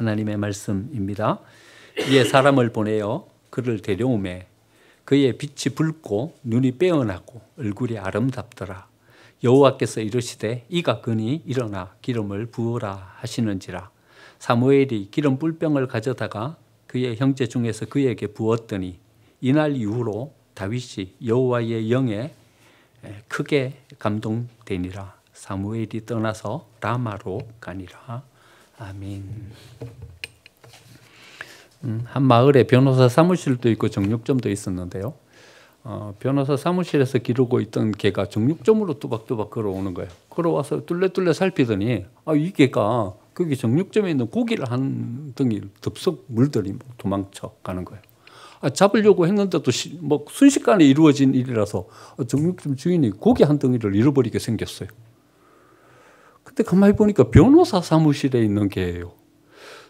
하나님의 말씀입니다. 이에 사람을 보내어 그를 데려오매 그의 빛이 붉고 눈이 빼어나고 얼굴이 아름답더라. 여호와께서 이르시되 이가 그니 일어나 기름을 부으라 하시는지라. 사무엘이 기름 뿔병을 가져다가 그의 형제 중에서 그에게 부었더니 이날 이후로 다윗이 여호와의 영에 크게 감동되니라. 사무엘이 떠나서 라마로 가니라. 아멘. 한 마을에 변호사 사무실도 있고 정육점도 있었는데요. 변호사 사무실에서 기르고 있던 개가 정육점으로 뚜박뚜박 걸어오는 거예요. 걸어와서 뚫레뚫레 살피더니 이 개가 거기 정육점에 있는 고기를 한 덩이 덥석 물더니 도망쳐 가는 거예요. 잡으려고 했는데도 순식간에 이루어진 일이라서 정육점 주인이 고기 한 덩이를 잃어버리게 생겼어요. 근데 가만히 보니까 변호사 사무실에 있는 개예요.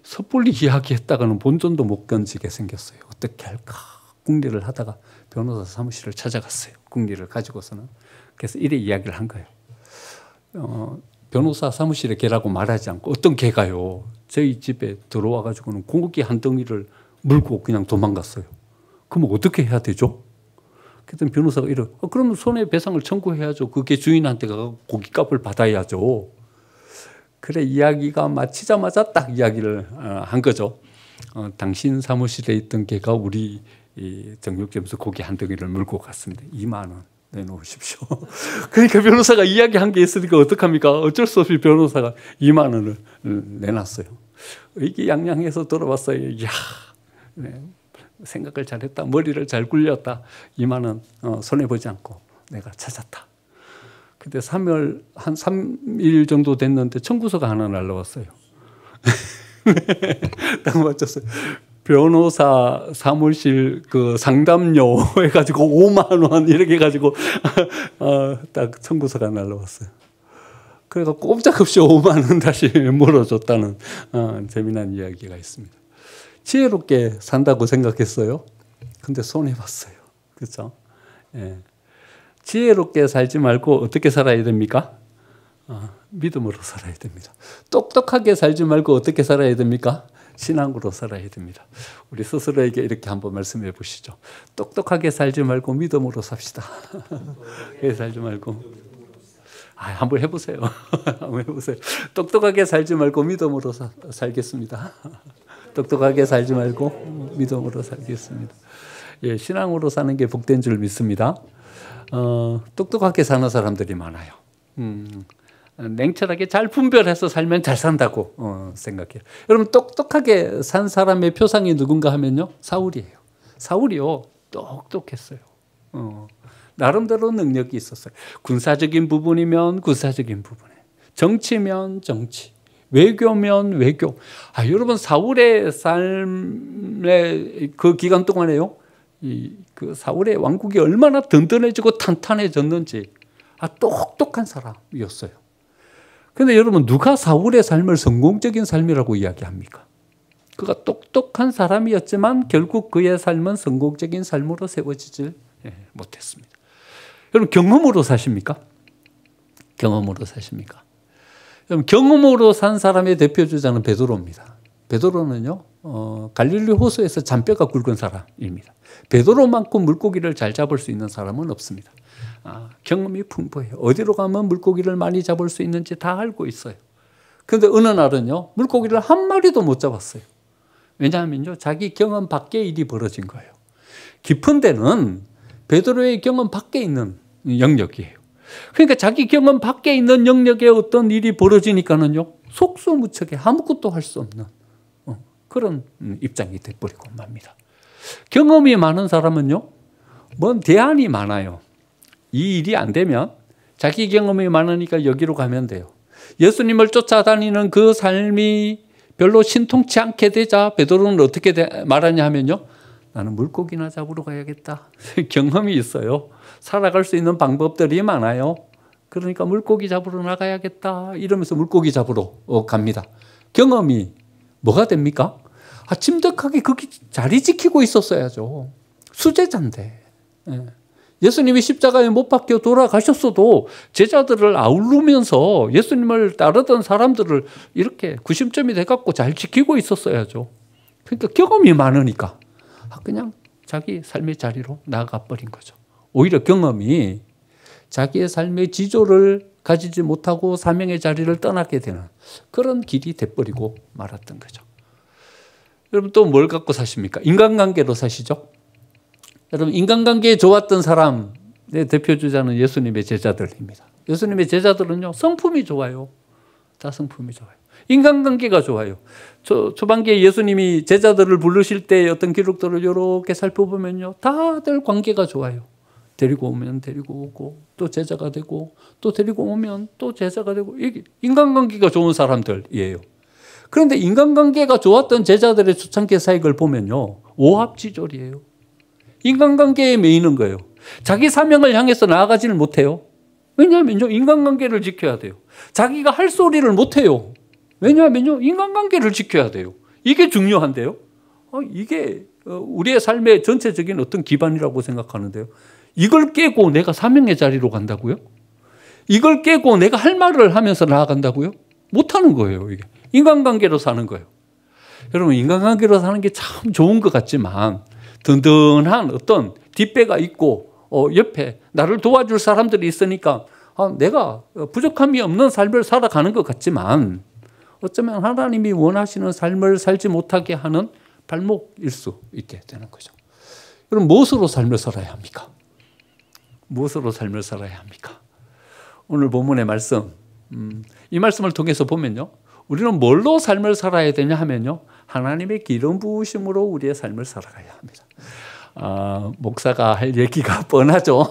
섣불리 이야기했다가는 본전도 못 건지게 생겼어요. 어떻게 할까 궁리를 하다가 변호사 사무실을 찾아갔어요. 궁리를 가지고서는. 그래서 이래 이야기를 한 거예요. 변호사 사무실에 개라고 말하지 않고 어떤 개가요 저희 집에 들어와 가지고는 고기 한 덩이를 물고 그냥 도망갔어요. 그럼 어떻게 해야 되죠? 그랬더니 변호사가 이래 그러면 손해배상을 청구해야죠. 그 개 주인한테 가서 고깃값을 받아야죠. 그래 이야기가 마치자마자 딱 이야기를 한 거죠. 당신 사무실에 있던 개가 우리 정육점에서 고기 한 덩이를 물고 갔습니다. 2만 원 내놓으십시오. 그러니까 변호사가 이야기한 게 있으니까 어떡합니까? 어쩔 수 없이 변호사가 2만 원을 내놨어요. 의기양양해서 돌아왔어요. 이야, 네, 생각을 잘했다. 머리를 잘 굴렸다. 2만 원 손해보지 않고 내가 찾았다. 근데 한 3일 정도 됐는데 청구서가 하나 날라왔어요. 딱 맞췄어요. 변호사 사무실 그 상담료 해가지고 5만 원 이렇게 해가지고 딱 청구서가 날라왔어요. 그래서 꼼짝없이 5만 원 다시 물어줬다는 재미난 이야기가 있습니다. 지혜롭게 산다고 생각했어요. 근데 손해봤어요. 그렇죠? 예. 지혜롭게 살지 말고 어떻게 살아야 됩니까? 믿음으로 살아야 됩니다. 똑똑하게 살지 말고 어떻게 살아야 됩니까? 신앙으로 살아야 됩니다. 우리 스스로에게 이렇게 한번 말씀해 보시죠. 똑똑하게 살지 말고 믿음으로 삽시다. 똑똑하게 살지 말고. 한번 해보세요. 한번 해보세요. 똑똑하게 살지 말고 믿음으로 살겠습니다. 똑똑하게 살지 말고 믿음으로 살겠습니다. 예, 신앙으로 사는 게 복된 줄 믿습니다. 똑똑하게 사는 사람들이 많아요. 냉철하게 잘 분별해서 살면 잘 산다고 생각해요. 여러분 똑똑하게 산 사람의 표상이 누군가 하면요. 사울이에요. 사울이요. 똑똑했어요. 나름대로 능력이 있었어요. 군사적인 부분이면 군사적인 부분에, 정치면 정치, 외교면 외교. 여러분 사울의 삶의 그 기간 동안에요. 그 사울의 왕국이 얼마나 든든해지고 탄탄해졌는지 똑똑한 사람이었어요. 그런데 여러분 누가 사울의 삶을 성공적인 삶이라고 이야기합니까? 그가 똑똑한 사람이었지만 결국 그의 삶은 성공적인 삶으로 세워지질 못했습니다. 여러분 경험으로 사십니까? 경험으로 사십니까? 여러분 경험으로 산 사람의 대표주자는 베드로입니다. 베드로는요 갈릴리 호수에서 잔뼈가 굵은 사람입니다. 베드로만큼 물고기를 잘 잡을 수 있는 사람은 없습니다. 경험이 풍부해요. 어디로 가면 물고기를 많이 잡을 수 있는지 다 알고 있어요. 그런데 어느 날은요 물고기를 한 마리도 못 잡았어요. 왜냐하면요 자기 경험 밖의 일이 벌어진 거예요. 깊은 데는 베드로의 경험 밖에 있는 영역이에요. 그러니까 자기 경험 밖에 있는 영역에 어떤 일이 벌어지니까는요 속수무책에 아무것도 할 수 없는 그런 입장이 돼버리고 맙니다. 경험이 많은 사람은요 뭔 대안이 많아요. 이 일이 안 되면 자기 경험이 많으니까 여기로 가면 돼요. 예수님을 쫓아다니는 그 삶이 별로 신통치 않게 되자 베드로는 어떻게 말하냐 하면요 나는 물고기나 잡으러 가야겠다. 경험이 있어요. 살아갈 수 있는 방법들이 많아요. 그러니까 물고기 잡으러 나가야겠다 이러면서 물고기 잡으러 갑니다. 경험이 뭐가 됩니까? 침득하게 거기 자리 지키고 있었어야죠. 수제자인데. 예수님이 십자가에 못 박혀 돌아가셨어도 제자들을 아우르면서 예수님을 따르던 사람들을 이렇게 구심점이 돼갖고 잘 지키고 있었어야죠. 그러니까 경험이 많으니까 그냥 자기 삶의 자리로 나아가 버린 거죠. 오히려 경험이 자기의 삶의 지조를 가지지 못하고 사명의 자리를 떠나게 되는 그런 길이 돼버리고 말았던 거죠. 여러분 또 뭘 갖고 사십니까? 인간관계로 사시죠. 여러분 인간관계에 좋았던 사람의 대표주자는 예수님의 제자들입니다. 예수님의 제자들은요 성품이 좋아요. 다 성품이 좋아요. 인간관계가 좋아요. 초반기에 예수님이 제자들을 부르실 때 어떤 기록들을 이렇게 살펴보면요 다들 관계가 좋아요. 데리고 오면 데리고 오고 또 제자가 되고 또 데리고 오면 또 제자가 되고 이게 인간관계가 좋은 사람들이에요. 그런데 인간관계가 좋았던 제자들의 초창기 사역을 보면요 오합지졸이에요. 인간관계에 매이는 거예요. 자기 사명을 향해서 나아가지는 못해요. 왜냐하면요 인간관계를 지켜야 돼요. 자기가 할 소리를 못해요. 왜냐하면요 인간관계를 지켜야 돼요. 이게 중요한데요. 이게 우리의 삶의 전체적인 어떤 기반이라고 생각하는데요. 이걸 깨고 내가 사명의 자리로 간다고요? 이걸 깨고 내가 할 말을 하면서 나아간다고요? 못하는 거예요. 이게 인간관계로 사는 거예요. 여러분 인간관계로 사는 게 참 좋은 것 같지만 든든한 어떤 뒷배가 있고 옆에 나를 도와줄 사람들이 있으니까 내가 부족함이 없는 삶을 살아가는 것 같지만 어쩌면 하나님이 원하시는 삶을 살지 못하게 하는 발목일 수 있게 되는 거죠. 그럼 무엇으로 삶을 살아야 합니까? 무엇으로 삶을 살아야 합니까? 오늘 본문의 말씀, 이 말씀을 통해서 보면요. 우리는 뭘로 삶을 살아야 되냐 하면요. 하나님의 기름 부으심으로 우리의 삶을 살아가야 합니다. 목사가 할 얘기가 뻔하죠.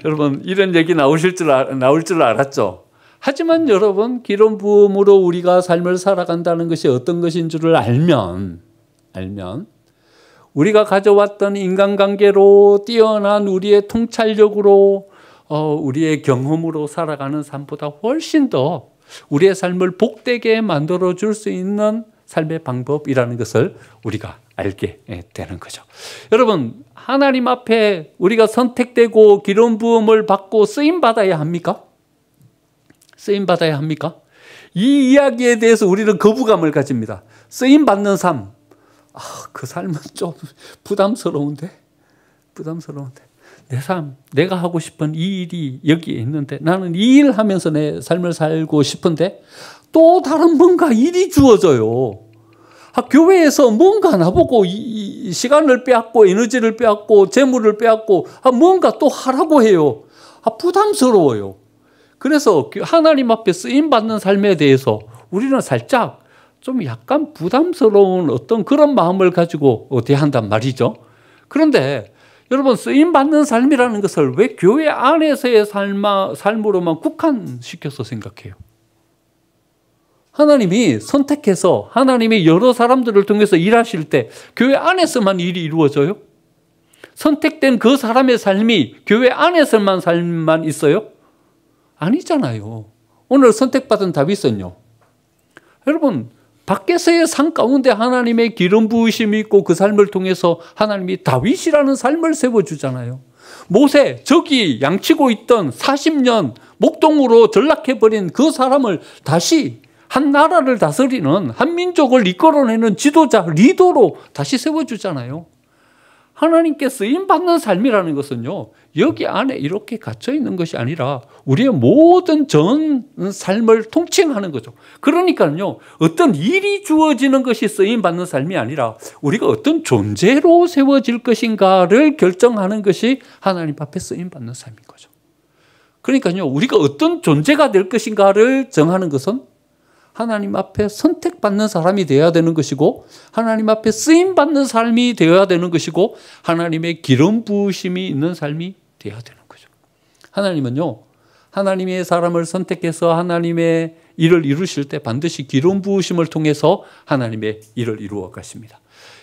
여러분 이런 얘기 나올 줄 알았죠. 하지만 여러분 기름 부음으로 우리가 삶을 살아간다는 것이 어떤 것인 줄을 알면 우리가 가져왔던 인간관계로 뛰어난 우리의 통찰력으로 우리의 경험으로 살아가는 삶보다 훨씬 더 우리의 삶을 복되게 만들어줄 수 있는 삶의 방법이라는 것을 우리가 알게 되는 거죠. 여러분 하나님 앞에 우리가 선택되고 기름 부음을 받고 쓰임받아야 합니까? 쓰임받아야 합니까? 이 이야기에 대해서 우리는 거부감을 가집니다. 쓰임받는 삶, 그 삶은 좀 부담스러운데 내 삶, 내가 하고 싶은 이 일이 여기에 있는데 나는 이 일 하면서 내 삶을 살고 싶은데 또 다른 뭔가 일이 주어져요. 교회에서 뭔가 나보고 이 시간을 빼앗고 에너지를 빼앗고 재물을 빼앗고 뭔가 또 하라고 해요. 부담스러워요. 그래서 하나님 앞에 쓰임받는 삶에 대해서 우리는 살짝 좀 약간 부담스러운 어떤 그런 마음을 가지고 대한단 말이죠. 그런데 여러분 쓰임받는 삶이라는 것을 왜 교회 안에서의 삶으로만 국한시켜서 생각해요? 하나님이 선택해서 하나님이 여러 사람들을 통해서 일하실 때 교회 안에서만 일이 이루어져요? 선택된 그 사람의 삶이 교회 안에서만 삶만 있어요? 아니잖아요. 오늘 선택받은 다윗은요. 여러분 밖에서의 삶 가운데 하나님의 기름 부으심이 있고 그 삶을 통해서 하나님이 다윗이라는 삶을 세워주잖아요. 모세 저기 양치고 있던 40년 목동으로 전락해버린 그 사람을 다시 한 나라를 다스리는 한 민족을 이끌어내는 지도자 리더로 다시 세워주잖아요. 하나님께 쓰임받는 삶이라는 것은요 여기 안에 이렇게 갇혀 있는 것이 아니라 우리의 모든 전 삶을 통칭하는 거죠. 그러니까요 어떤 일이 주어지는 것이 쓰임받는 삶이 아니라 우리가 어떤 존재로 세워질 것인가를 결정하는 것이 하나님 앞에 쓰임받는 삶인 거죠. 그러니까요 우리가 어떤 존재가 될 것인가를 정하는 것은 하나님 앞에 선택받는 사람이 되어야 되는 것이고 하나님 앞에 쓰임받는 삶이 되어야 되는 것이고 하나님의 기름 부으심이 있는 삶이 되어야 되는 거죠. 하나님은요 하나님의 사람을 선택해서 하나님의 일을 이루실 때 반드시 기름 부으심을 통해서 하나님의 일을 이루어 가십니다.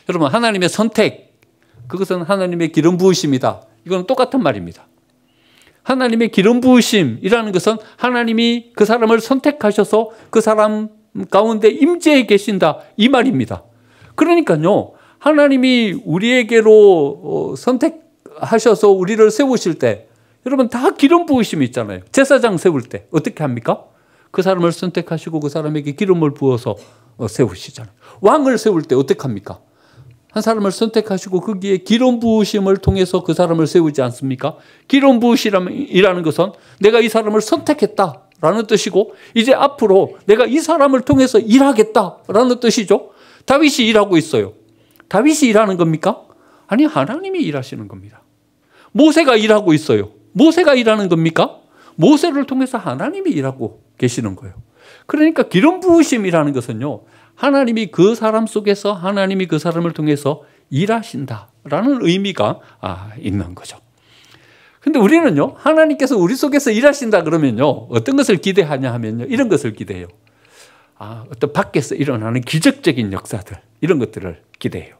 여러분 하나님의 선택 그것은 하나님의 기름 부으심이다. 이건 똑같은 말입니다. 하나님의 기름 부으심이라는 것은 하나님이 그 사람을 선택하셔서 그 사람 가운데 임재해 계신다 이 말입니다. 그러니까요 하나님이 우리에게로 하셔서 우리를 세우실 때 여러분 다 기름 부으심이 있잖아요. 제사장 세울 때 어떻게 합니까? 그 사람을 선택하시고 그 사람에게 기름을 부어서 세우시잖아요. 왕을 세울 때 어떻게 합니까? 한 사람을 선택하시고 거기에 기름 부으심을 통해서 그 사람을 세우지 않습니까? 기름 부으시라는 것은 내가 이 사람을 선택했다라는 뜻이고 이제 앞으로 내가 이 사람을 통해서 일하겠다라는 뜻이죠. 다윗이 일하고 있어요. 다윗이 일하는 겁니까? 아니, 하나님이 일하시는 겁니다. 모세가 일하고 있어요. 모세가 일하는 겁니까? 모세를 통해서 하나님이 일하고 계시는 거예요. 그러니까 기름 부으심이라는 것은요, 하나님이 그 사람 속에서 하나님이 그 사람을 통해서 일하신다라는 의미가 있는 거죠. 근데 우리는요, 하나님께서 우리 속에서 일하신다 그러면요, 어떤 것을 기대하냐 하면요, 이런 것을 기대해요. 어떤 밖에서 일어나는 기적적인 역사들, 이런 것들을 기대해요.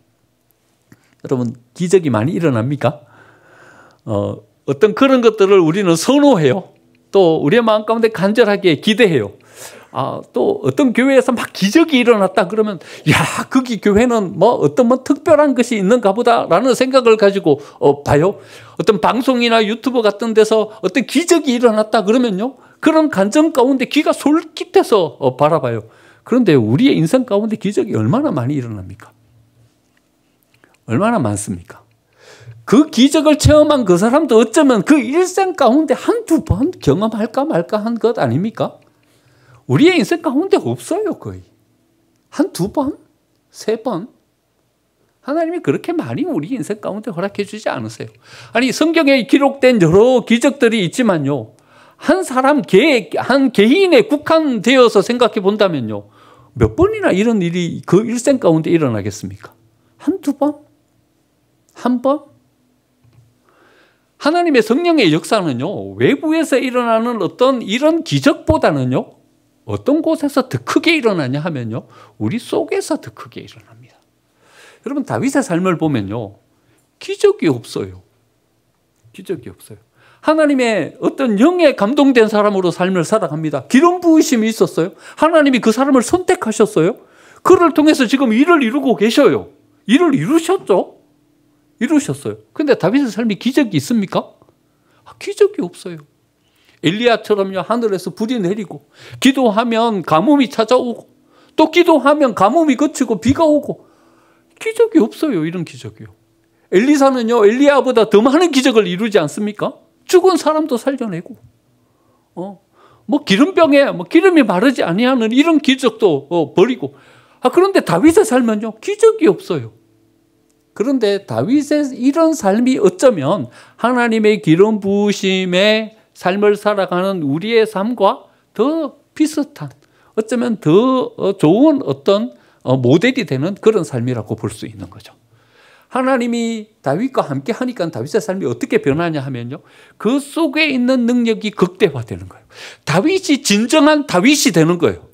여러분, 기적이 많이 일어납니까? 어떤 그런 것들을 우리는 선호해요. 또 우리의 마음 가운데 간절하게 기대해요. 또 어떤 교회에서 막 기적이 일어났다 그러면 야, 거기 교회는 어떤 특별한 것이 있는가 보다라는 생각을 가지고 봐요. 어떤 방송이나 유튜브 같은 데서 어떤 기적이 일어났다 그러면요, 그런 감정 가운데 귀가 솔깃해서 바라봐요. 그런데 우리의 인생 가운데 기적이 얼마나 많이 일어납니까? 얼마나 많습니까? 그 기적을 체험한 그 사람도 어쩌면 그 일생 가운데 한두 번 경험할까 말까 한 것 아닙니까? 우리의 인생 가운데 없어요, 거의. 한두 번? 세 번? 하나님이 그렇게 많이 우리 인생 가운데 허락해 주지 않으세요. 아니, 성경에 기록된 여러 기적들이 있지만요, 한 사람, 한 개인에 국한되어서 생각해 본다면요, 몇 번이나 이런 일이 그 일생 가운데 일어나겠습니까? 한두 번? 한 번? 하나님의 성령의 역사는요, 외부에서 일어나는 어떤 이런 기적보다는요, 어떤 곳에서 더 크게 일어나냐 하면요, 우리 속에서 더 크게 일어납니다. 여러분, 다윗의 삶을 보면요, 기적이 없어요. 기적이 없어요. 하나님의 어떤 영에 감동된 사람으로 삶을 살아갑니다. 기름 부으심이 있었어요. 하나님이 그 사람을 선택하셨어요. 그를 통해서 지금 일을 이루고 계셔요. 일을 이루셨죠? 이루셨어요. 그런데 다윗의 삶이 기적이 있습니까? 기적이 없어요. 엘리야처럼요, 하늘에서 불이 내리고, 기도하면 가뭄이 찾아오고, 또 기도하면 가뭄이 그치고 비가 오고, 기적이 없어요. 이런 기적이요. 엘리사는요, 엘리야보다 더 많은 기적을 이루지 않습니까? 죽은 사람도 살려내고, 기름병에 기름이 마르지 아니하는 이런 기적도 벌이고. 그런데 다윗의 삶은요, 기적이 없어요. 그런데 다윗의 이런 삶이 어쩌면 하나님의 기름 부으심의 삶을 살아가는 우리의 삶과 더 비슷한, 어쩌면 더 좋은 어떤 모델이 되는 그런 삶이라고 볼 수 있는 거죠. 하나님이 다윗과 함께 하니까 다윗의 삶이 어떻게 변하냐 하면요, 그 속에 있는 능력이 극대화되는 거예요. 다윗이 진정한 다윗이 되는 거예요.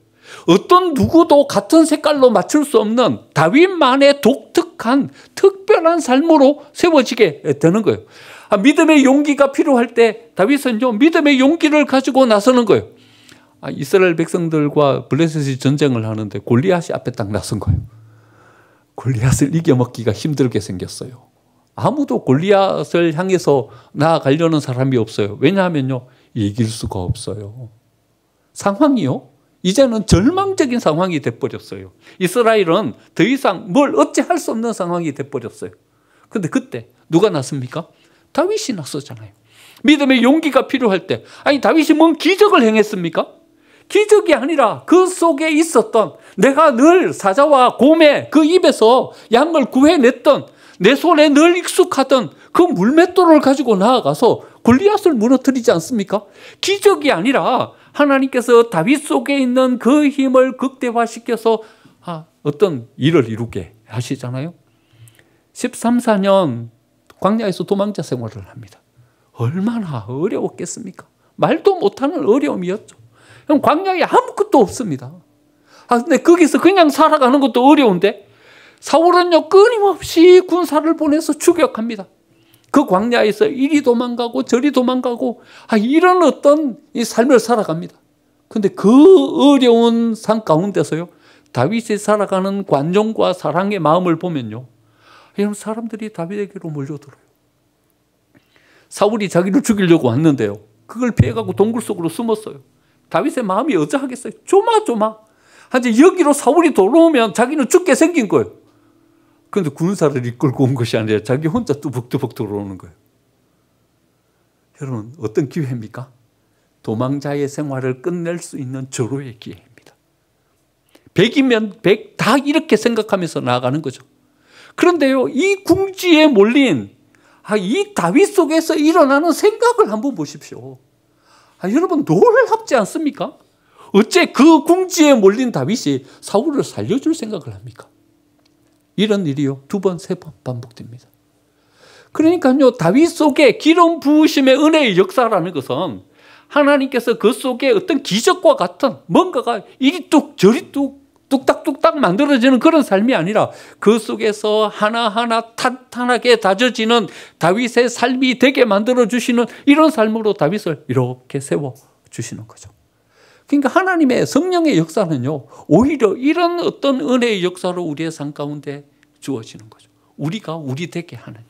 어떤 누구도 같은 색깔로 맞출 수 없는 다윗만의 독특한 특별한 삶으로 세워지게 되는 거예요. 믿음의 용기가 필요할 때 다윗은요, 믿음의 용기를 가지고 나서는 거예요. 이스라엘 백성들과 블레셋이 전쟁을 하는데 골리앗이 앞에 딱 나선 거예요. 골리앗을 이겨먹기가 힘들게 생겼어요. 아무도 골리앗을 향해서 나아가려는 사람이 없어요. 왜냐하면요, 이길 수가 없어요. 상황이요, 이제는 절망적인 상황이 돼버렸어요. 이스라엘은 더 이상 뭘 어찌할 수 없는 상황이 돼버렸어요. 그런데 그때 누가 났습니까? 다윗이 났었잖아요. 믿음의 용기가 필요할 때, 다윗이 뭔 기적을 행했습니까? 기적이 아니라 그 속에 있었던, 내가 늘 사자와 곰의 그 입에서 양을 구해냈던, 내 손에 늘 익숙하던 그 물맷돌을 가지고 나아가서 골리앗을 무너뜨리지 않습니까? 기적이 아니라 하나님께서 다윗 속에 있는 그 힘을 극대화시켜서 어떤 일을 이루게 하시잖아요. 13, 14년 광야에서 도망자 생활을 합니다. 얼마나 어려웠겠습니까? 말도 못하는 어려움이었죠. 광야에 아무것도 없습니다. 근데 거기서 그냥 살아가는 것도 어려운데 사울은요, 끊임없이 군사를 보내서 추격합니다. 그 광야에서 이리 도망가고 저리 도망가고 이런 어떤 이 삶을 살아갑니다. 그런데 그 어려운 상 가운데서요, 다윗이 살아가는 관용과 사랑의 마음을 보면요, 이런 사람들이 다윗에게로 몰려들어요. 사울이 자기를 죽이려고 왔는데요. 그걸 피해가고 동굴 속으로 숨었어요. 다윗의 마음이 어쩌하겠어요. 조마조마. 한데 여기로 사울이 돌아오면 자기는 죽게 생긴 거예요. 그런데 군사를 이끌고 온 것이 아니라 자기 혼자 뚜벅뚜벅 들어오는 거예요. 여러분, 어떤 기회입니까? 도망자의 생활을 끝낼 수 있는 절호의 기회입니다. 100이면 100 다 이렇게 생각하면서 나아가는 거죠. 그런데요, 이 궁지에 몰린 이 다윗 속에서 일어나는 생각을 한번 보십시오. 여러분, 놀랍지 않습니까? 어째 그 궁지에 몰린 다윗이 사울을 살려줄 생각을 합니까? 이런 일이요, 2번, 3번 반복됩니다. 그러니까요, 다윗 속에 기름 부으심의 은혜의 역사라는 것은 하나님께서 그 속에 어떤 기적과 같은 뭔가가 이리 뚝 저리 뚝딱뚝딱 만들어지는 그런 삶이 아니라 그 속에서 하나하나 탄탄하게 다져지는 다윗의 삶이 되게 만들어주시는 이런 삶으로 다윗을 이렇게 세워주시는 거죠. 그러니까 하나님의 성령의 역사는요, 오히려 이런 어떤 은혜의 역사로 우리의 삶 가운데 주어지는 거죠. 우리가 우리 되게 하는,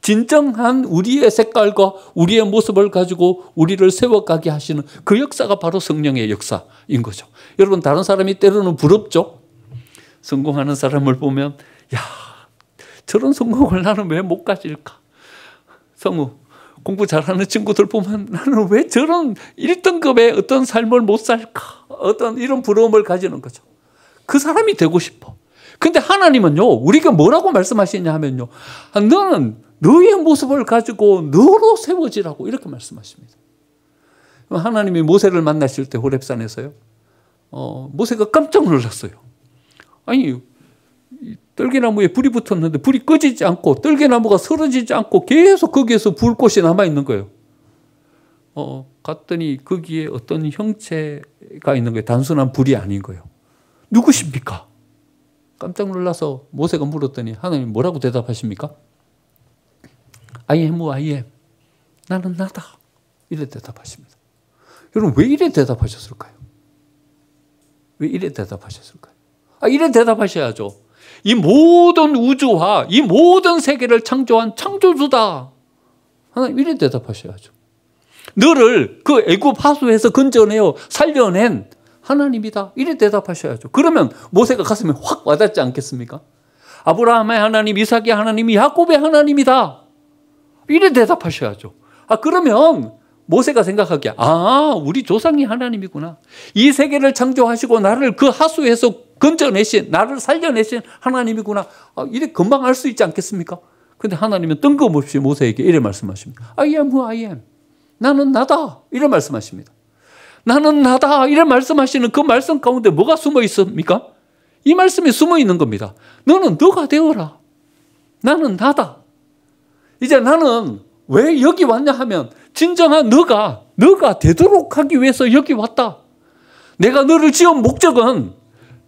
진정한 우리의 색깔과 우리의 모습을 가지고 우리를 세워가게 하시는 그 역사가 바로 성령의 역사인 거죠. 여러분, 다른 사람이 때로는 부럽죠? 성공하는 사람을 보면, 야, 저런 성공을 나는 왜 못 가질까? 성우, 공부 잘하는 친구들 보면 나는 왜 저런 1등급의 어떤 삶을 못 살까? 어떤 이런 부러움을 가지는 거죠. 그 사람이 되고 싶어. 근데 하나님은요, 우리가 뭐라고 말씀하시냐 하면요, 너는 너의 모습을 가지고 너로 세워지라고 이렇게 말씀하십니다. 하나님이 모세를 만나실 때 호렙산에서요, 모세가 깜짝 놀랐어요. 아니, 떨개나무에 불이 붙었는데 불이 꺼지지 않고 떨개나무가 쓰러지지 않고 계속 거기에서 불꽃이 남아있는 거예요. 갔더니 거기에 어떤 형체가 있는 거예요. 단순한 불이 아닌 거예요. 누구십니까? 깜짝 놀라서 모세가 물었더니 하나님 뭐라고 대답하십니까? I am who I am. 나는 나다. 이래 대답하십니다. 여러분, 왜 이래 대답하셨을까요? 왜 이래 대답하셨을까요? 이래 대답하셔야죠. 이 모든 우주와 이 모든 세계를 창조한 창조주다. 하나님, 이래 대답하셔야죠. 너를 그 애굽 하수에서 건져내어 살려낸 하나님이다. 이래 대답하셔야죠. 그러면 모세가 가슴에 확 와닿지 않겠습니까? 아브라함의 하나님, 이삭의 하나님이 야곱의 하나님이다. 이래 대답하셔야죠. 그러면 모세가 생각하기에, 우리 조상이 하나님이구나. 이 세계를 창조하시고 나를 그 하수에서 건져내신, 나를 살려내신 하나님이구나. 이래 금방 알 수 있지 않겠습니까? 그런데 하나님은 뜬금없이 모세에게 이래 말씀하십니다. I am who I am. 나는 나다. 이래 말씀하십니다. 나는 나다. 이래 말씀하시는 그 말씀 가운데 뭐가 숨어 있습니까? 이 말씀이 숨어 있는 겁니다. 너는 너가 되어라. 나는 나다. 이제 나는 왜 여기 왔냐 하면 진정한 너가 되도록 하기 위해서 여기 왔다. 내가 너를 지은 목적은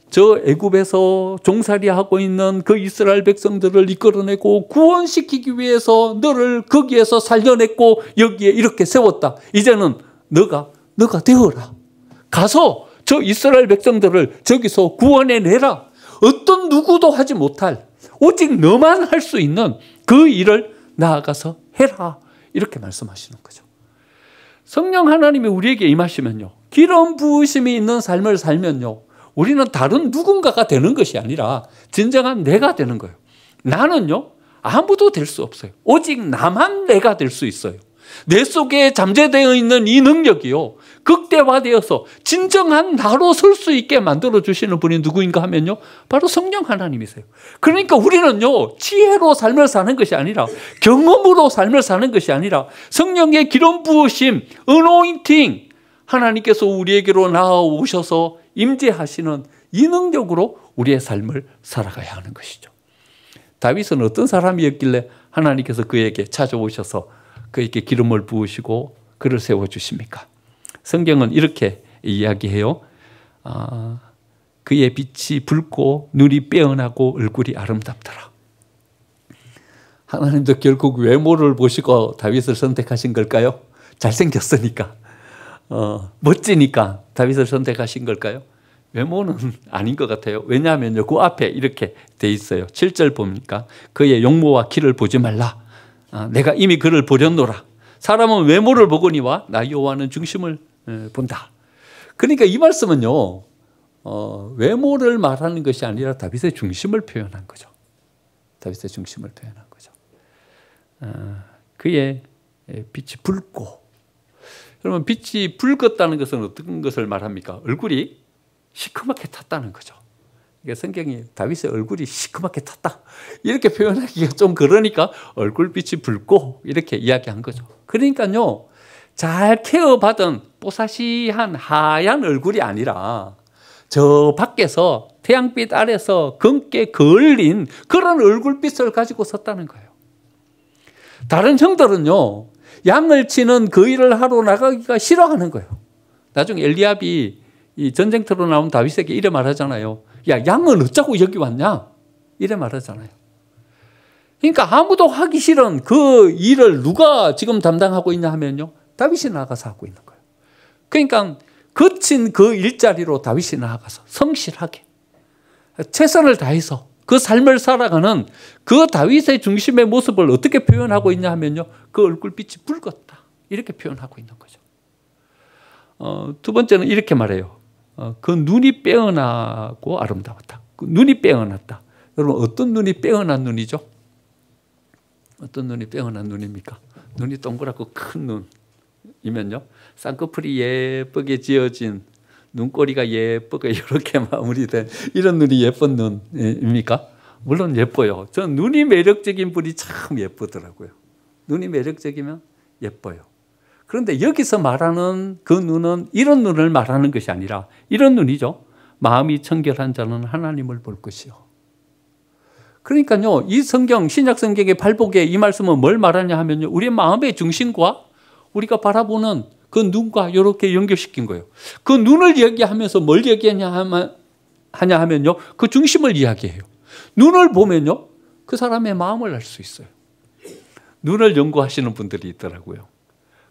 저 애굽에서 종살이하고 있는 그 이스라엘 백성들을 이끌어내고 구원시키기 위해서 너를 거기에서 살려냈고 여기에 이렇게 세웠다. 이제는 너가 되어라. 가서 저 이스라엘 백성들을 저기서 구원해내라. 어떤 누구도 하지 못할, 오직 너만 할 수 있는 그 일을 나아가서 해라. 이렇게 말씀하시는 거죠. 성령 하나님이 우리에게 임하시면요, 기름 부으심이 있는 삶을 살면요, 우리는 다른 누군가가 되는 것이 아니라 진정한 내가 되는 거예요. 나는요, 아무도 될 수 없어요. 오직 나만 내가 될 수 있어요. 내 속에 잠재되어 있는 이 능력이요, 극대화되어서 진정한 나로 설 수 있게 만들어주시는 분이 누구인가 하면요, 바로 성령 하나님이세요. 그러니까 우리는요, 지혜로 삶을 사는 것이 아니라, 경험으로 삶을 사는 것이 아니라, 성령의 기름 부으심, 어노인팅, 하나님께서 우리에게로 나아오셔서 임재하시는 이 능력으로 우리의 삶을 살아가야 하는 것이죠. 다윗은 어떤 사람이었길래 하나님께서 그에게 찾아오셔서 그에게 기름을 부으시고 그를 세워주십니까? 성경은 이렇게 이야기해요. 그의 빛이 붉고 눈이 빼어나고 얼굴이 아름답더라. 하나님도 결국 외모를 보시고 다윗을 선택하신 걸까요? 잘생겼으니까, 멋지니까 다윗을 선택하신 걸까요? 외모는 아닌 것 같아요. 왜냐하면요, 그 앞에 이렇게 돼 있어요. 7절 보니까 그의 용모와 키를 보지 말라. 내가 이미 그를 보렸노라. 사람은 외모를 보거니와 나 여호와는 중심을 본다. 그러니까 이 말씀은요, 외모를 말하는 것이 아니라 다윗의 중심을 표현한 거죠. 다윗의 중심을 표현한 거죠. 그의 빛이 붉고, 그러면 빛이 붉었다는 것은 어떤 것을 말합니까? 얼굴이 시커멓게 탔다는 거죠. 그러니까 성경이 다윗의 얼굴이 시커멓게 탔다 이렇게 표현하기가 좀 그러니까 얼굴빛이 붉고 이렇게 이야기한 거죠. 그러니까요, 잘 케어받은 뽀사시한 하얀 얼굴이 아니라 저 밖에서 태양빛 아래서 검게 걸린 그런 얼굴빛을 가지고 섰다는 거예요. 다른 형들은요, 양을 치는 그 일을 하러 나가기가 싫어하는 거예요. 나중에 엘리압이 이 전쟁터로 나온 다윗에게 이래 말하잖아요. 야, 양은 어쩌고 여기 왔냐? 이래 말하잖아요. 그러니까 아무도 하기 싫은 그 일을 누가 지금 담당하고 있냐 하면요, 다윗이 나가서 하고 있는 거예요. 그러니까 거친 그 일자리로 다윗이 나가서 성실하게 최선을 다해서 그 삶을 살아가는 그 다윗의 중심의 모습을 어떻게 표현하고 있냐 하면요, 그 얼굴빛이 붉었다 이렇게 표현하고 있는 거죠. 두 번째는 이렇게 말해요. 그 눈이 빼어나고 아름다웠다. 그 눈이 빼어났다. 여러분, 어떤 눈이 빼어난 눈이죠? 어떤 눈이 빼어난 눈입니까? 눈이 동그랗고 큰 눈이면요, 쌍꺼풀이 예쁘게 지어진 눈꼬리가 예쁘게 이렇게 마무리된 이런 눈이 예쁜 눈입니까? 물론 예뻐요. 전 눈이 매력적인 분이 참 예쁘더라고요. 눈이 매력적이면 예뻐요. 그런데 여기서 말하는 그 눈은 이런 눈을 말하는 것이 아니라 이런 눈이죠. 마음이 청결한 자는 하나님을 볼 것이요. 그러니까요, 이 성경, 신약 성경의 발복에 이 말씀은 뭘 말하냐 하면요, 우리의 마음의 중심과 우리가 바라보는 그 눈과 이렇게 연결시킨 거예요. 그 눈을 얘기하면서 뭘 얘기하냐 하면요, 그 중심을 이야기해요. 눈을 보면요, 그 사람의 마음을 알 수 있어요. 눈을 연구하시는 분들이 있더라고요.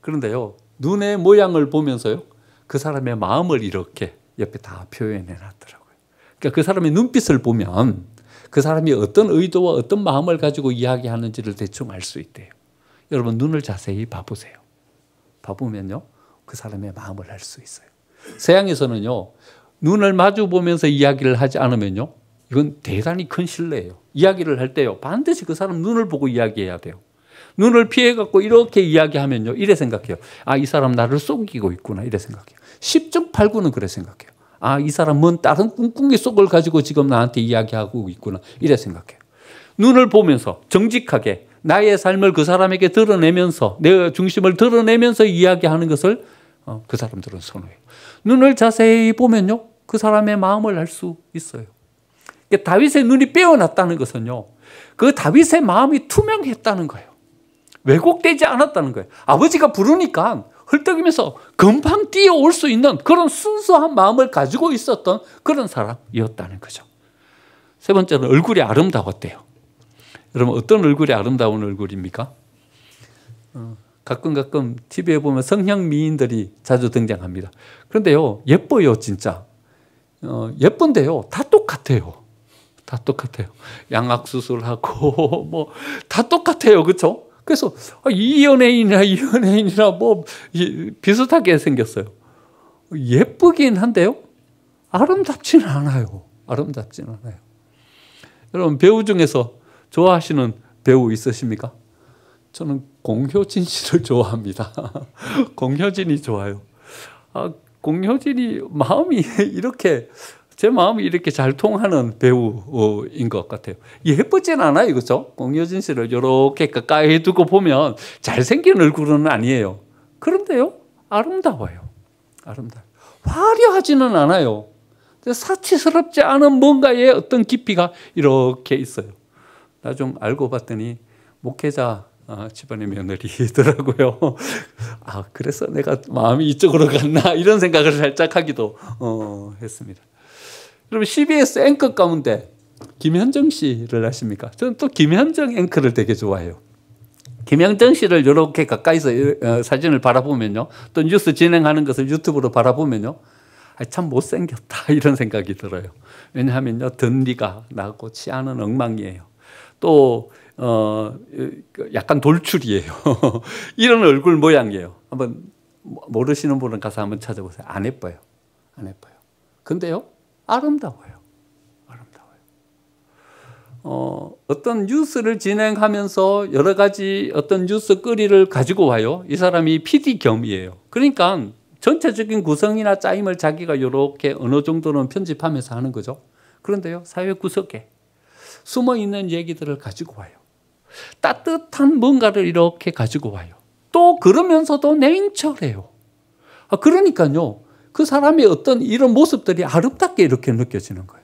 그런데요, 눈의 모양을 보면서요, 그 사람의 마음을 이렇게 옆에 다 표현해 놨더라고요. 그러니까 그 사람의 눈빛을 보면 그 사람이 어떤 의도와 어떤 마음을 가지고 이야기하는지를 대충 알 수 있대요. 여러분, 눈을 자세히 봐보세요. 봐보면요, 그 사람의 마음을 알 수 있어요. 서양에서는요, 눈을 마주 보면서 이야기를 하지 않으면요, 이건 대단히 큰 신뢰예요. 이야기를 할 때요, 반드시 그 사람 눈을 보고 이야기해야 돼요. 눈을 피해갖고 이렇게 이야기하면요, 이래 생각해요. 아, 이 사람 나를 속이고 있구나, 이래 생각해요. 10중 8구는 그래 생각해요. 아, 이 사람은 다른 꿍꿍이 속을 가지고 지금 나한테 이야기하고 있구나, 이래 생각해요. 눈을 보면서 정직하게 나의 삶을 그 사람에게 드러내면서, 내 중심을 드러내면서 이야기하는 것을 그 사람들은 선호해요. 눈을 자세히 보면요, 그 사람의 마음을 알 수 있어요. 다윗의 눈이 빼어났다는 것은요, 그 다윗의 마음이 투명했다는 거예요. 왜곡되지 않았다는 거예요. 아버지가 부르니까 헐떡이면서 금방 뛰어올 수 있는 그런 순수한 마음을 가지고 있었던 그런 사람이었다는 거죠. 세 번째는 얼굴이 아름다웠대요. 여러분, 어떤 얼굴이 아름다운 얼굴입니까? 가끔 TV에 보면 성형 미인들이 자주 등장합니다. 그런데요, 예뻐요, 진짜. 예쁜데요, 다 똑같아요. 다 똑같아요. 양악 수술하고 뭐 다 똑같아요, 그렇죠? 그래서 이 연예인이나 뭐 비슷하게 생겼어요. 예쁘긴 한데요, 아름답지는 않아요. 아름답지는 않아요. 여러분, 배우 중에서 좋아하시는 배우 있으십니까? 저는 공효진 씨를 좋아합니다. 공효진이 좋아요. 공효진이 마음이 이렇게, 제 마음이 이렇게 잘 통하는 배우인 것 같아요. 예쁘진 않아요, 그렇죠? 공효진 씨를 이렇게 가까이 두고 보면 잘생긴 얼굴은 아니에요. 그런데요, 아름다워요. 아름다워요. 화려하지는 않아요. 사치스럽지 않은 뭔가의 어떤 깊이가 이렇게 있어요. 나중 알고 봤더니 목회자 집안의 며느리더라고요. 아, 그래서 내가 마음이 이쪽으로 갔나 이런 생각을 살짝 하기도 했습니다. 여러분, CBS 앵커 가운데 김현정 씨를 아십니까? 저는 또 김현정 앵커를 되게 좋아해요. 김현정 씨를 이렇게 가까이서 사진을 바라보면요, 또 뉴스 진행하는 것을 유튜브로 바라보면요, 참 못생겼다 이런 생각이 들어요. 왜냐하면요, 던리가 나고 치아는 엉망이에요. 또 약간 돌출이에요. 이런 얼굴 모양이에요. 한번 모르시는 분은 가서 한번 찾아보세요. 안 예뻐요. 안 예뻐요. 근데요, 아름다워요. 어떤 뉴스를 진행하면서 여러 가지 어떤 뉴스 거리를 가지고 와요. 이 사람이 PD 겸이에요. 그러니까 전체적인 구성이나 짜임을 자기가 이렇게 어느 정도는 편집하면서 하는 거죠. 그런데요, 사회 구석에 숨어있는 얘기들을 가지고 와요. 따뜻한 뭔가를 이렇게 가지고 와요. 또 그러면서도 냉철해요. 그러니까요, 그 사람의 어떤 이런 모습들이 아름답게 이렇게 느껴지는 거예요.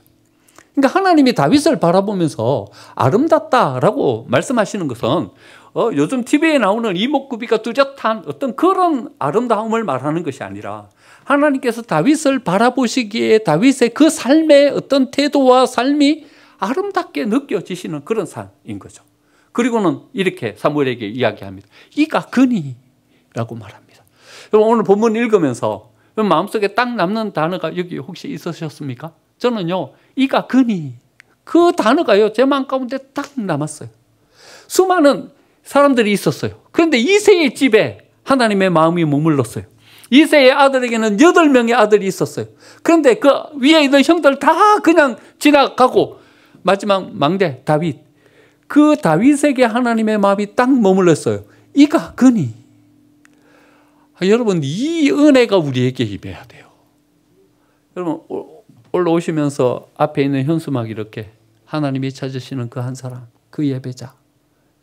그러니까 하나님이 다윗을 바라보면서 아름답다라고 말씀하시는 것은 요즘 TV에 나오는 이목구비가 뚜렷한 어떤 그런 아름다움을 말하는 것이 아니라 하나님께서 다윗을 바라보시기에 다윗의 그 삶의 어떤 태도와 삶이 아름답게 느껴지시는 그런 삶인 거죠. 그리고는 이렇게 사무엘에게 이야기합니다. 이가 그니라고 말합니다. 오늘 본문 읽으면서 마음속에 딱 남는 단어가 여기 혹시 있으셨습니까? 저는요, 이가 그니, 그 단어가요, 제 마음 가운데 딱 남았어요. 수많은 사람들이 있었어요. 그런데 이새의 집에 하나님의 마음이 머물렀어요. 이새의 아들에게는 8명의 아들이 있었어요. 그런데 그 위에 있는 형들 다 그냥 지나가고 마지막 망대 다윗, 그 다윗에게 하나님의 마음이 딱 머물렀어요. 이가 그니. 여러분, 이 은혜가 우리에게 임해야 돼요. 여러분, 올라오시면서 앞에 있는 현수막 이렇게 하나님이 찾으시는 그 한 사람, 그 예배자.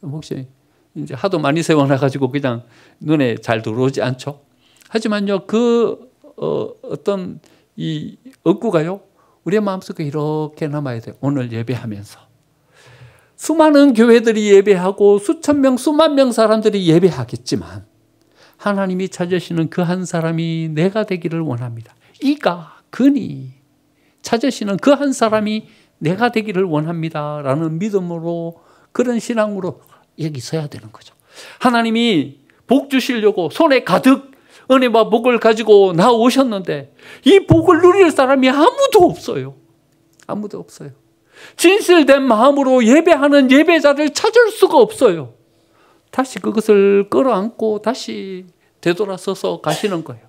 혹시 이제 하도 많이 세워놔가지고 그냥 눈에 잘 들어오지 않죠? 하지만요, 어떤 이 억구가요, 우리의 마음속에 이렇게 남아야 돼요. 오늘 예배하면서. 수많은 교회들이 예배하고 수천 명, 수만 명 사람들이 예배하겠지만 하나님이 찾으시는 그 한 사람이 내가 되기를 원합니다. 이가 그니 찾으시는 그 한 사람이 내가 되기를 원합니다 라는 믿음으로, 그런 신앙으로 여기 서야 되는 거죠. 하나님이 복 주시려고 손에 가득 은혜와 복을 가지고 나오셨는데 이 복을 누릴 사람이 아무도 없어요. 아무도 없어요. 진실된 마음으로 예배하는 예배자를 찾을 수가 없어요. 다시 그것을 끌어안고 다시 되돌아서서 가시는 거예요.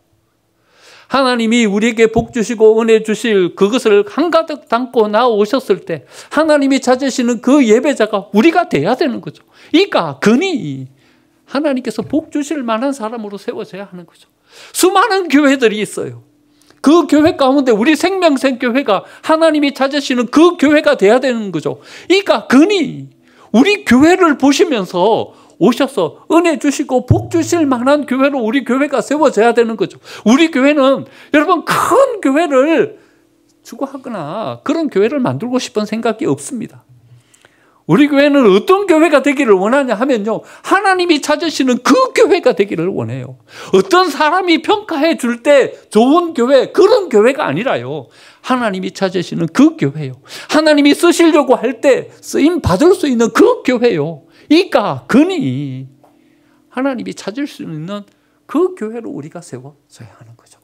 하나님이 우리에게 복 주시고 은혜 주실 그것을 한가득 담고 나오셨을 때 하나님이 찾으시는 그 예배자가 우리가 돼야 되는 거죠. 이가 그니 하나님께서 복 주실 만한 사람으로 세워져야 하는 거죠. 수많은 교회들이 있어요. 그 교회 가운데 우리 생명샘교회가 하나님이 찾으시는 그 교회가 돼야 되는 거죠. 이가 그니 우리 교회를 보시면서 오셔서 은혜 주시고 복 주실 만한 교회로 우리 교회가 세워져야 되는 거죠. 우리 교회는 여러분 큰 교회를 추구하거나 그런 교회를 만들고 싶은 생각이 없습니다. 우리 교회는 어떤 교회가 되기를 원하냐 하면요, 하나님이 찾으시는 그 교회가 되기를 원해요. 어떤 사람이 평가해 줄 때 좋은 교회, 그런 교회가 아니라요, 하나님이 찾으시는 그 교회요. 하나님이 쓰시려고 할 때 쓰임 받을 수 있는 그 교회요. 이가 그니 하나님이 찾을 수 있는 그 교회로 우리가 세워져야 하는 거죠.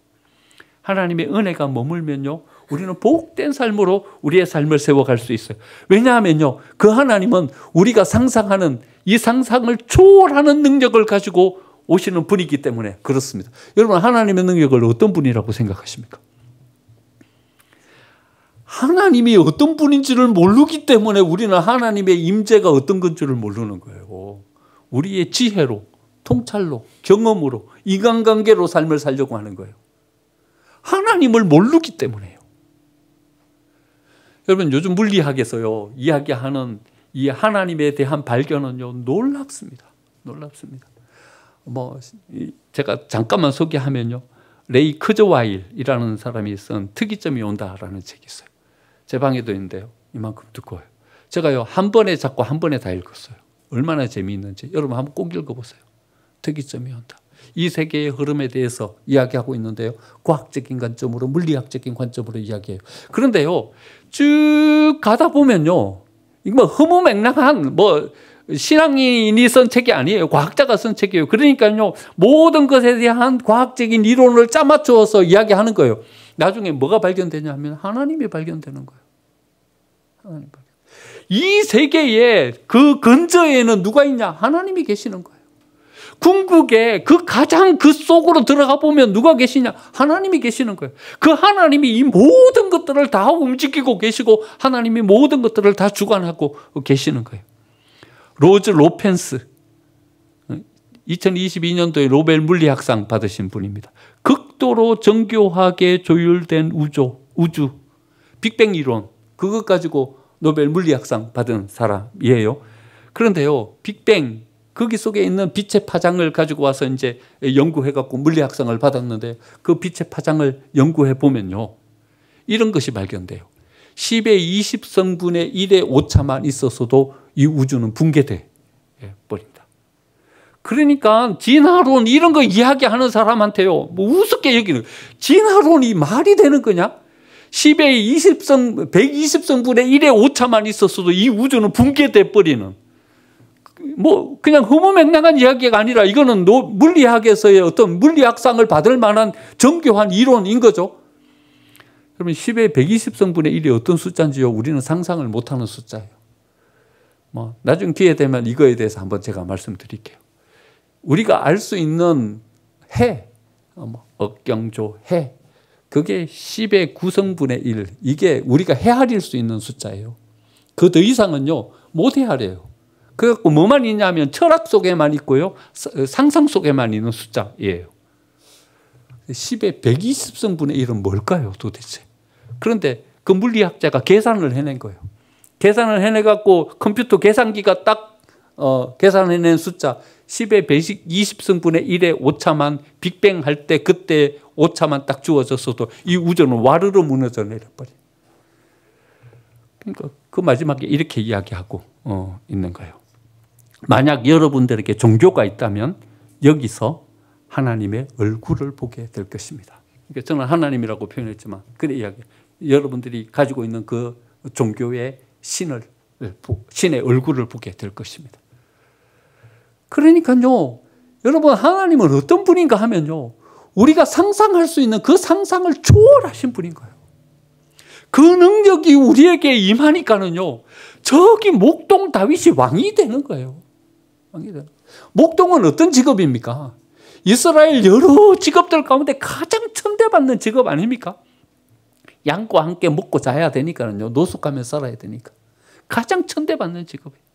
하나님의 은혜가 머물면요, 우리는 복된 삶으로 우리의 삶을 세워갈 수 있어요. 왜냐하면요, 그 하나님은 우리가 상상하는 이 상상을 초월하는 능력을 가지고 오시는 분이기 때문에 그렇습니다. 여러분, 하나님의 능력을 어떤 분이라고 생각하십니까? 하나님이 어떤 분인지를 모르기 때문에 우리는 하나님의 임재가 어떤 건지를 모르는 거예요. 우리의 지혜로, 통찰로, 경험으로, 인간관계로 삶을 살려고 하는 거예요. 하나님을 모르기 때문에요. 여러분, 요즘 물리학에서요, 이야기하는 이 하나님에 대한 발견은요, 놀랍습니다. 놀랍습니다. 제가 잠깐만 소개하면요, 레이 크저와일이라는 사람이 쓴 특이점이 온다라는 책이 있어요. 제 방에도 있는데요, 이만큼 두꺼워요. 제가요, 한 번에 잡고 한 번에 다 읽었어요. 얼마나 재미있는지 여러분 한번 꼭 읽어보세요. 특이점이 온다. 이 세계의 흐름에 대해서 이야기하고 있는데요, 과학적인 관점으로, 물리학적인 관점으로 이야기해요. 그런데요, 쭉 가다 보면요, 이거 허무맹랑한 신앙인이 쓴 책이 아니에요. 과학자가 쓴 책이에요. 그러니까요, 모든 것에 대한 과학적인 이론을 짜맞추어서 이야기하는 거예요. 나중에 뭐가 발견되냐 하면 하나님이 발견되는 거예요. 하나님 발견. 이 세계의 그 근저에는 누가 있냐? 하나님이 계시는 거예요. 궁극의 그 가장 그 속으로 들어가 보면 누가 계시냐? 하나님이 계시는 거예요. 그 하나님이 이 모든 것들을 다 움직이고 계시고 하나님이 모든 것들을 다 주관하고 계시는 거예요. 로즈 로펜스 2022년도에 노벨 물리학상 받으신 분입니다. 극도로 정교하게 조율된 우주 빅뱅 이론 그것 가지고 노벨 물리학상 받은 사람이에요. 그런데요, 빅뱅 거기 속에 있는 빛의 파장을 가지고 와서 이제 연구해갖고 물리학상을 받았는데 그 빛의 파장을 연구해 보면요, 이런 것이 발견돼요. 10의 20성분의 1의 오차만 있었어도 이 우주는 붕괴돼 버립니다. 그러니까 진화론 이런 거 이야기하는 사람한테요, 뭐 우습게 여기는 진화론이 말이 되는 거냐? 10의 120성분의 1의 오차만 있었어도 이 우주는 붕괴돼 버리는, 뭐 그냥 허무맹랑한 이야기가 아니라 이거는 물리학에서의 어떤 물리학상을 받을 만한 정교한 이론인 거죠. 그러면 10의 120성분의 1이 어떤 숫자인지요, 우리는 상상을 못하는 숫자예요. 뭐 나중 기회 되면 이거에 대해서 한번 제가 말씀드릴게요. 우리가 알 수 있는 해, 억경조 해, 그게 10의 9성분의 1, 이게 우리가 헤아릴 수 있는 숫자예요. 그 더 이상은요 못 헤아려요. 그래갖고 뭐만 있냐면 철학 속에만 있고요, 상상 속에만 있는 숫자예요. 10의 120성분의 1은 뭘까요 도대체? 그런데 그 물리학자가 계산을 해낸 거예요. 계산을 해내갖고 컴퓨터 계산기가 딱 계산해낸 숫자 10의 120성분의 1의 오차만 빅뱅 할 때 그때 오차만 딱 주어졌어도 이 우주는 와르르 무너져 내려버려요. 그러니까 그 마지막에 이렇게 이야기하고 있는 거예요. 만약 여러분들에게 종교가 있다면 여기서 하나님의 얼굴을 보게 될 것입니다. 그러니까 저는 하나님이라고 표현했지만 그래 이야기. 여러분들이 가지고 있는 그 종교의 신의 얼굴을 보게 될 것입니다. 그러니까요, 여러분 하나님은 어떤 분인가 하면요, 우리가 상상할 수 있는 그 상상을 초월하신 분인 거예요. 그 능력이 우리에게 임하니까는요, 저기 목동 다윗이 왕이 되는 거예요. 왕이 되는. 목동은 어떤 직업입니까? 이스라엘 여러 직업들 가운데 가장 천대받는 직업 아닙니까? 양과 함께 먹고 자야 되니까요, 노숙하며 살아야 되니까 가장 천대받는 직업이에요.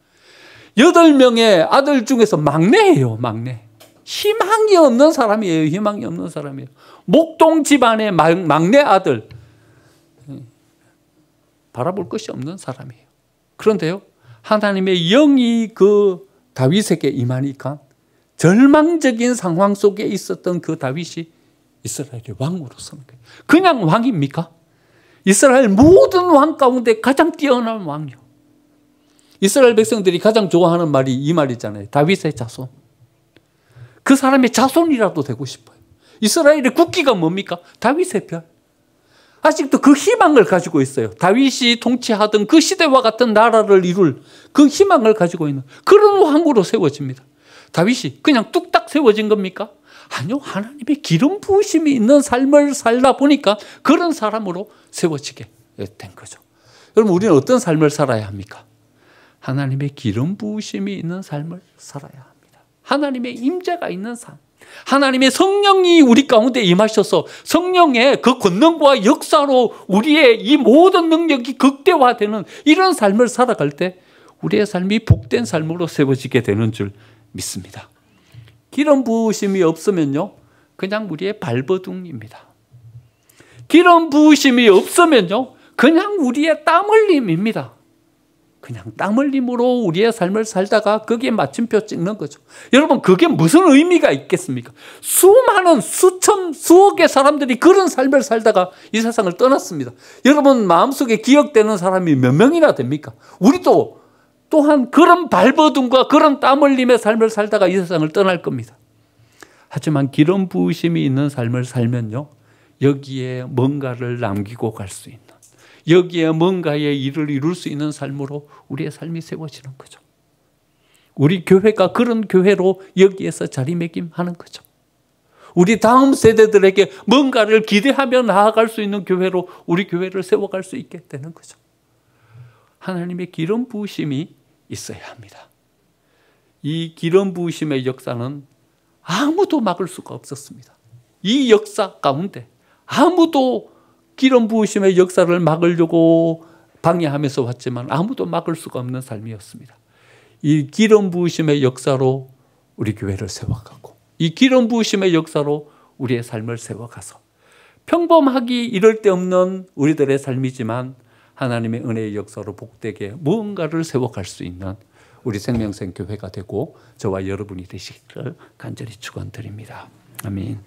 8명의 아들 중에서 막내예요. 막내. 희망이 없는 사람이에요. 희망이 없는 사람이에요. 목동 집안의 막내 아들, 바라볼 것이 없는 사람이에요. 그런데요, 하나님의 영이 그 다윗에게 임하니까 절망적인 상황 속에 있었던 그 다윗이 이스라엘의 왕으로 서는 거예요. 그냥 왕입니까? 이스라엘 모든 왕 가운데 가장 뛰어난 왕이요. 이스라엘 백성들이 가장 좋아하는 말이 이 말이잖아요. 다윗의 자손. 그 사람의 자손이라도 되고 싶어요. 이스라엘의 국기가 뭡니까? 다윗의 별. 아직도 그 희망을 가지고 있어요. 다윗이 통치하던 그 시대와 같은 나라를 이룰 그 희망을 가지고 있는 그런 왕으로 세워집니다. 다윗이 그냥 뚝딱 세워진 겁니까? 아니요. 하나님의 기름 부으심이 있는 삶을 살다 보니까 그런 사람으로 세워지게 된 거죠. 여러분, 우리는 어떤 삶을 살아야 합니까? 하나님의 기름 부으심이 있는 삶을 살아야 합니다. 하나님의 임재가 있는 삶. 하나님의 성령이 우리 가운데 임하셔서 성령의 그 권능과 역사로 우리의 이 모든 능력이 극대화되는 이런 삶을 살아갈 때 우리의 삶이 복된 삶으로 세워지게 되는 줄 믿습니다. 기름 부으심이 없으면요, 그냥 우리의 발버둥입니다. 기름 부으심이 없으면요, 그냥 우리의 땀 흘림입니다. 그냥 땀 흘림으로 우리의 삶을 살다가 거기에 마침표 찍는 거죠. 여러분, 그게 무슨 의미가 있겠습니까? 수많은 수천 수억의 사람들이 그런 삶을 살다가 이 세상을 떠났습니다. 여러분 마음속에 기억되는 사람이 몇 명이나 됩니까? 우리도 또한 그런 발버둥과 그런 땀 흘림의 삶을 살다가 이 세상을 떠날 겁니다. 하지만 기름 부으심이 있는 삶을 살면요, 여기에 뭔가를 남기고 갈 수 있는, 여기에 뭔가의 일을 이룰 수 있는 삶으로 우리의 삶이 세워지는 거죠. 우리 교회가 그런 교회로 여기에서 자리매김하는 거죠. 우리 다음 세대들에게 뭔가를 기대하며 나아갈 수 있는 교회로 우리 교회를 세워갈 수 있게 되는 거죠. 하나님의 기름 부으심이 있어야 합니다. 이 기름 부으심의 역사는 아무도 막을 수가 없었습니다. 이 역사 가운데 아무도 기름 부으심의 역사를 막으려고 방해하면서 왔지만 아무도 막을 수가 없는 삶이었습니다. 이 기름 부으심의 역사로 우리 교회를 세워가고 이 기름 부으심의 역사로 우리의 삶을 세워가서 평범하기 이럴 데 없는 우리들의 삶이지만 하나님의 은혜의 역사로 복되게 무언가를 세워갈 수 있는 우리 생명샘 교회가 되고 저와 여러분이 되시기를 간절히 축원드립니다. 아멘.